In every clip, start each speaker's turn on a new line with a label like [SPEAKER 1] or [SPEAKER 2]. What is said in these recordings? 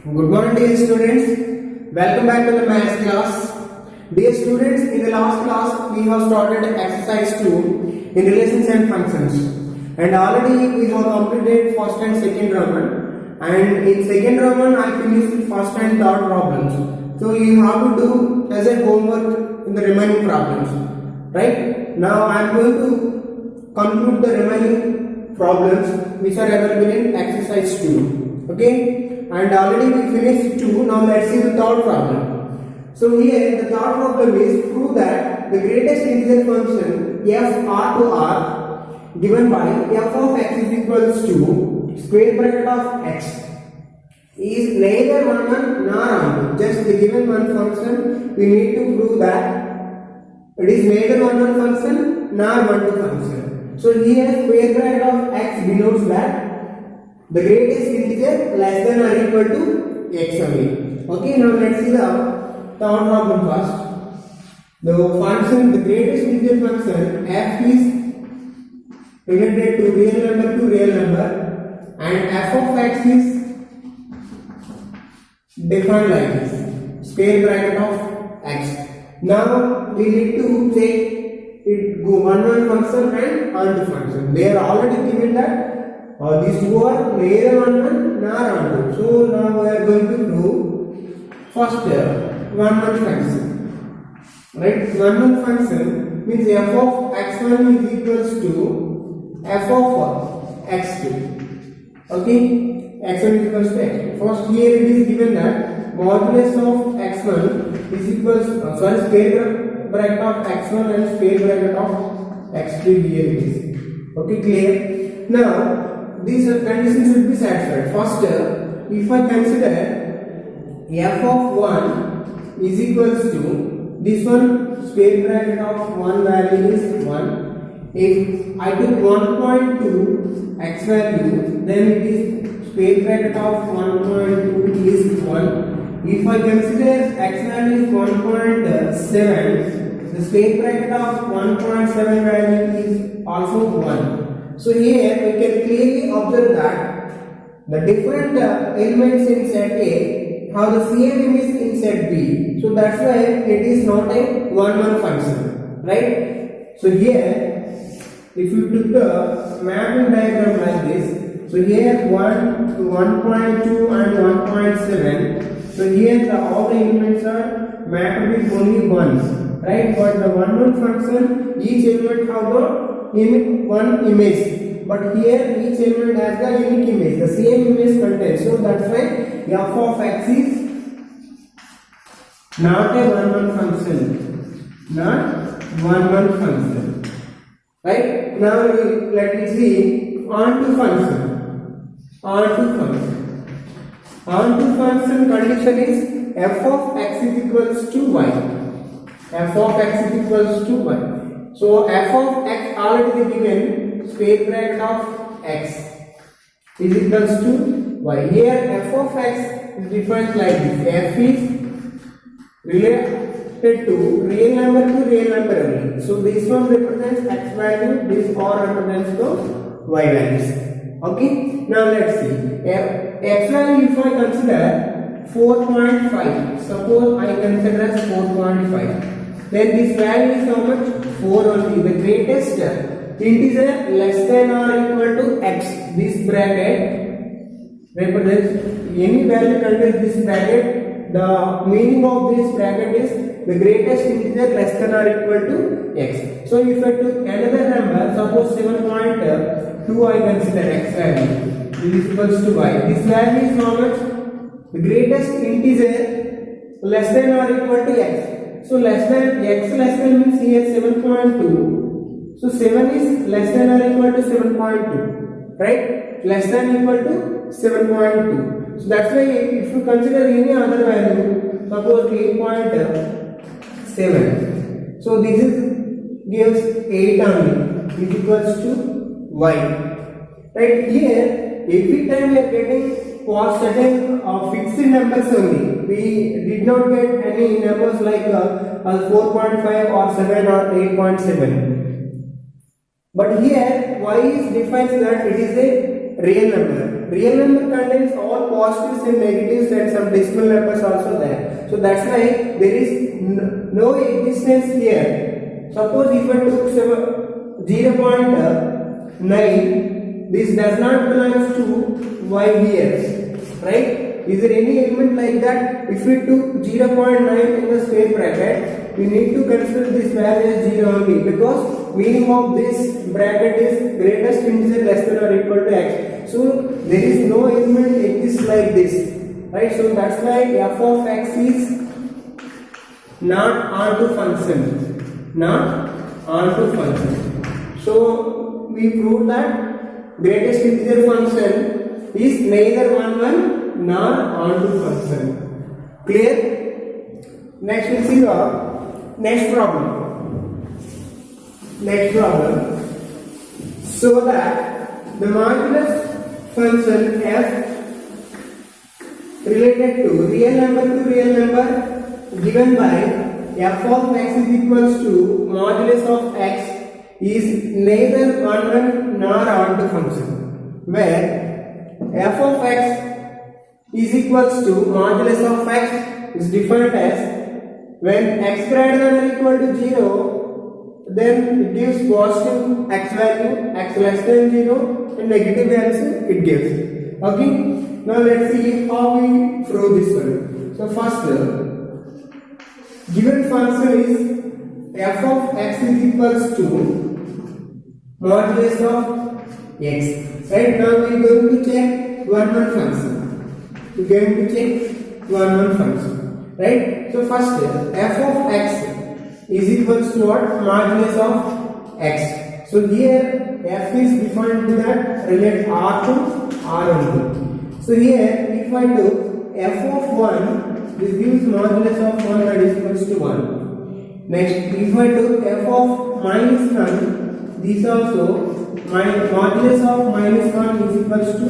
[SPEAKER 1] Good morning dear students. Welcome back to the maths class. Dear students, in the last class we have started exercise 2 in relations and functions. And already we have completed first and second Roman. And in second Roman I finished first and third problems. So you have to do as a homework in the remaining problems. Right? Now I am going to conclude the remaining problems which are available in exercise 2. Okay? And already we finished 2. Now let's see the third problem. So here the third problem is prove that the greatest integer function f r to r given by f of x is equals to square bracket of x is neither 1 nor 1. Just the given one function we need to prove that it is neither 1 function nor 1 function. So here square bracket of x denotes that the greatest integer less than or equal to x only. Okay, now let's see the third problem first. The function, the greatest integer function f is related to real number and f of x is defined like this, square bracket of x. Now we need to check it go one function and onto function. They are already given that these two are neither 1 nor 1. So now we are going to do first 1 function. Right? 1 function means f of x1 is equals to f of x2. Okay? x1 is equals to x2. First here it is given that modulus of x1 is equals square bracket of x1 and square bracket of x2 here it is. Okay, clear? Now these conditions should be satisfied. First, if I consider f of 1 is equals to this one square bracket of 1 value is 1. If I took 1.2 x value, then it is square bracket of 1.2 is 1. If I consider x value is 1.7, the square bracket of 1.7 value is also 1. So here we can clearly observe that the different elements in set A have the same image in set B. So that's why it is not a 1 function, right? So here, if you took the mapping diagram like this, so here 1, 1.2 and 1.7. So here all the elements are mapped with only ones, right? But the 1 function, each element have the one image, but here each element has the unique image, the same image contains. So that's why f of x is not a 1 function, not 1 function. Right? Now let me see onto function. Onto function condition is f of x is equals to y. F of x is equals to y. So f of x already given square bracket of x is equals to y. Here f of x is defined like this. F is related to real number only. So this one represents x value, this R represents the y values. Okay. Now let's see. X value if I consider 4.5. Suppose I consider as 4.5. Then this value is how much? 4 only. The greatest integer less than or equal to x. This bracket represents any value under this bracket. The meaning of this bracket is the greatest integer less than or equal to x. So if I took another number, suppose 7.2, I consider x value is equals to y. This value is how much? The greatest integer less than or equal to x. So less than x less than means here 7.2. So 7 is less than or equal to 7.2, right? Less than equal to 7.2. So that's why if you consider any other value, suppose 8.7. So this is gives 8 only is equals to y. Right? Here every time we are getting for certain fixed numbers only. We did not get any numbers like 4.5 or 7 or 8.7. But here 1 y is defines that it is a real number. Real number contains all positives and negatives and some decimal numbers also there. So that's why there is no existence here. Suppose if I took 0.9, this does not belong to y here, right? Is there any element like that? If we took 0.9 in the square bracket, we need to consider this value as 0 only, because meaning of this bracket is greatest integer less than or equal to x. So there is no element exists like this, right? So that's why f of x is not onto function, not onto function. So we proved that greatest integer function is neither 1 nor onto function. Clear? Next we'll see the next problem. So that the modulus function f related to real number given by f of x is equals to modulus of x is neither 1 nor onto function, where f of x is equals to modulus of x is defined as when x greater than or equal to 0, then it gives positive x value, x less than 0, and negative value it gives. Okay, now let's see how we prove this one. So first, given function is f of x is equals to modulus of x. Right now we are going to check one function. We are going to check one function. Right? So first, f of x is equals to what? Modulus of x. So here f is defined to that relate r to r only. So here if I took f of 1, this gives modulus of 1, that is equals to 1. Next, if I took f of minus 1, this also modulus of minus 1 is equals to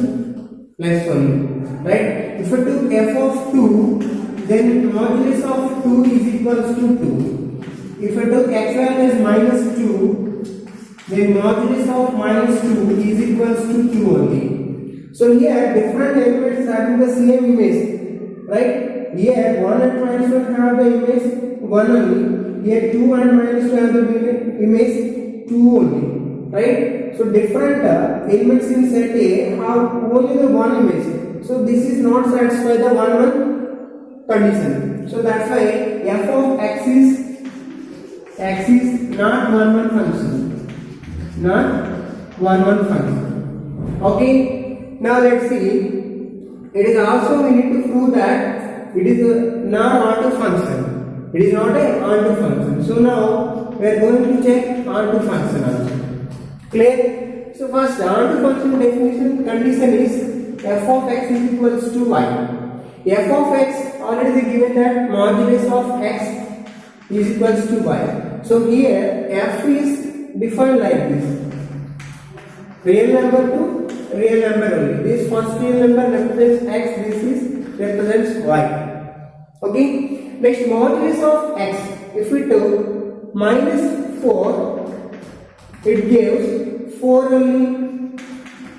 [SPEAKER 1] less 1. Right? If I took f of 2, then modulus of 2 is equals to 2. If I took x value as minus 2, then modulus of minus 2 is equals to 2 only. So here different elements having the same image, right? Here 1 and minus 1 have the image 1 only. Here 2 and minus 2 have the image 2 only, right? So different elements in set A have only the one image. So this is not satisfy the 1 condition. So that's why f of x is not 1 function, not 1 function. Okay, now let's see. It is also we need to prove that it is not onto function. It is not a onto function. So now we are going to check onto function also. Clear? So first, onto function definition condition is f of x is equals to y. F of x already given that modulus of x is equals to y. So here f is defined like this: real number to real number only. This first real number represents x, this is represents y. Okay. Next, modulus of x. If we took minus 4, it gives 4 only.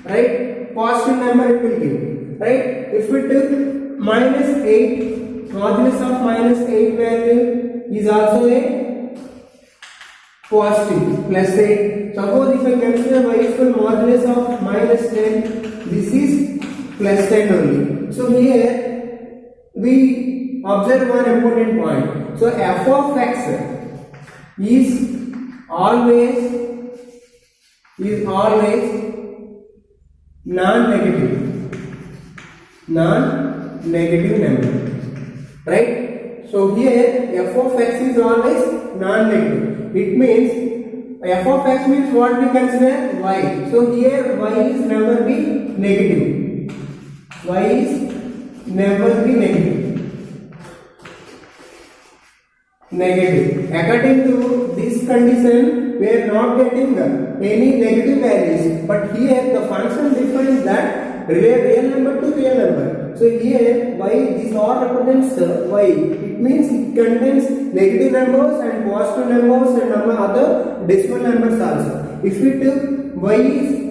[SPEAKER 1] Right? Positive number it will give. Right? If we took minus 8, modulus of minus 8 value is also a positive, plus 8. Suppose if I consider y is equal modulus of minus 10, this is plus 10 only. So here we observe one important point. So f of x is always non-negative number, right? So here f of x is always non-negative. It means f of x means what we consider y. So here y is never be negative. Y is never be negative. According to this condition, we are not getting any negative values. But here the function defines that real number to real number. So here y, this all represents y. It means it contains negative numbers and positive numbers and other decimal numbers also. If we took y is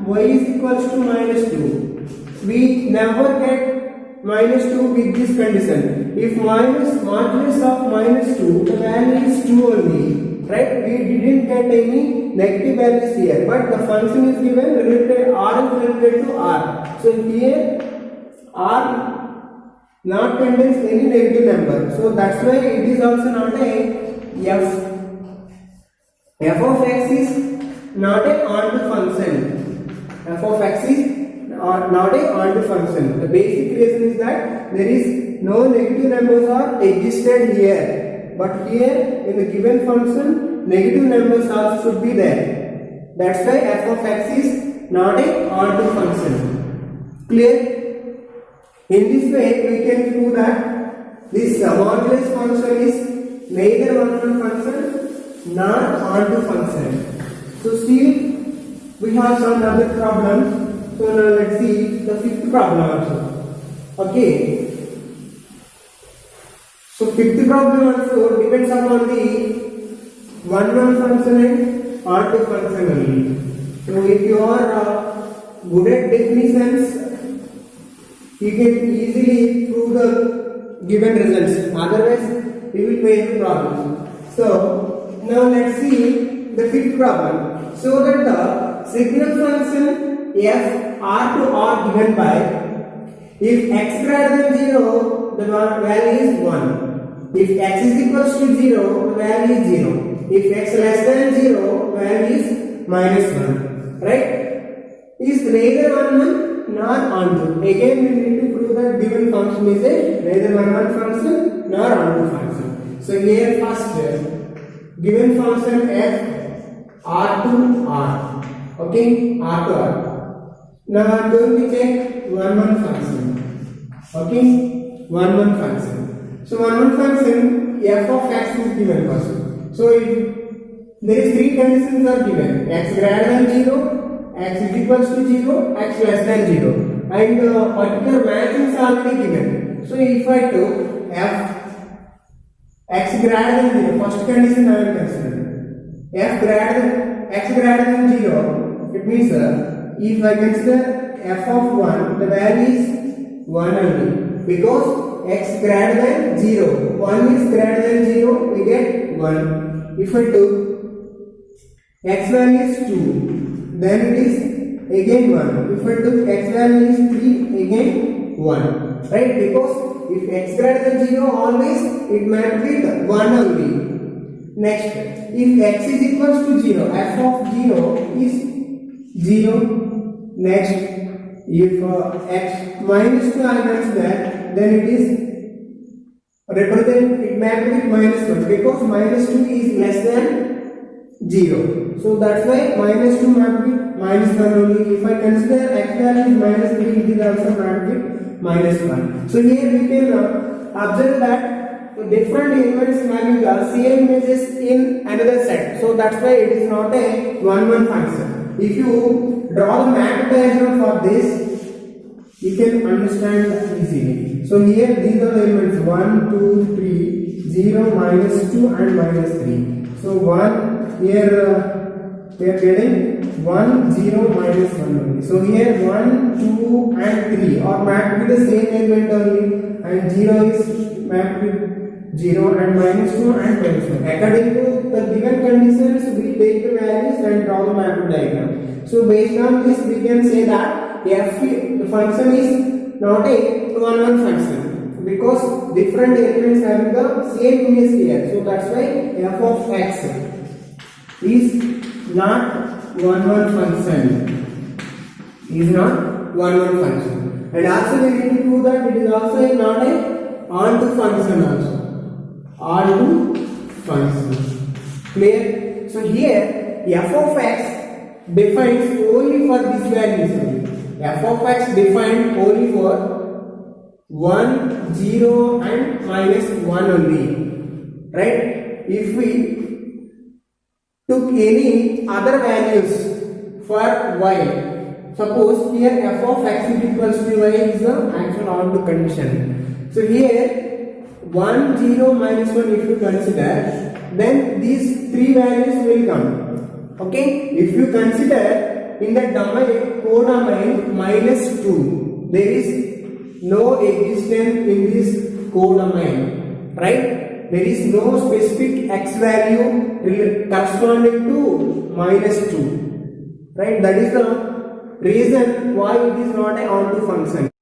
[SPEAKER 1] y is equals to minus 2. We never get minus 2 with this condition. If minus modulus of minus 2, the value is 2 only, right? We didn't get any negative values here, but the function is given related r is related to r. So here r not contains any negative number, so that's why it is also not a f. F of x is not a onto function. F of x is not a onto function. The basic reason is that there is no negative numbers are existed here, but here in the given function negative numbers also should be there. That's why f of x is not a onto function. Clear? In this way we can prove that this modulus function is neither one-to-one function nor onto function. So still we have some other problems. So now let's see the fifth problem also. Okay. So fifth problem also depends upon the one-to-one function and onto function only. So if you are good at definitions, you can easily prove the given results. Otherwise, you will face the problem. So now let's see the fifth problem. So that the signal function f r to r given by if x greater than 0, the value is 1. If x is equals to 0, the value is 0. If x less than 0, the value is minus 1. Right? Is neither one nor onto. Again, we need to prove that given function is a neither one function nor onto function. So here first, given function f r to r. Okay, r to r. Now I am going to check one function. Okay, one function. So one function f of x is given first. So if there is three conditions are given: x greater than 0, x is equals to 0, x less than 0, and particular matching is already given. So if I took f x greater than 0, first condition I will consider f greater than x greater than 0. It means if I consider f of 1, the value is 1 only, because x greater than 0, 1 is greater than 0, we get 1. If I took x value is 2, then it is again 1. If I took x value is 3, again 1. Right? Because if x greater than 0, always it might be 1 only. Next, if x is equals to 0, f of 0 is 0. Next, if x minus 2 I consider, then it is represent, it might be minus 1, because minus 2 is less than 0. So that's why minus 2 might be minus 1 only. If I consider x value is minus 3, it is also might be minus 1. So here we can observe that different elements having the same images in another set. So that's why it is not a one-one function. If you draw the map diagram for this, you can understand easily. So here these are the elements 1, 2, 3, 0, minus 2 and minus 3. So 1 here we are getting 1, 0, minus 1 only. So here 1, 2 and 3 are mapped with the same element only, and 0 is mapped with 0 and minus 2 and minus 1. According to the given conditions, we take the values and draw the map diagram. So based on this, we can say that f, the function is not a one-one function, because different elements having the same image here. So that's why f of x is not one-one function. Is not one-one function. And also we need to prove that it is also not a onto function also. Onto function. Clear? So here f of x defines only for this values only. F of x defined only for 1, 0 and minus 1 only. Right? If we took any other values for y, suppose here f of x is equals to y is the actual onto condition. So here 1, 0, minus 1 if you consider, then these three values will come. Okay? If you consider in the domain codomain minus 2, there is no existence in this codomain, right? There is no specific x value corresponding to minus 2, right? That is the reason why it is not an onto function.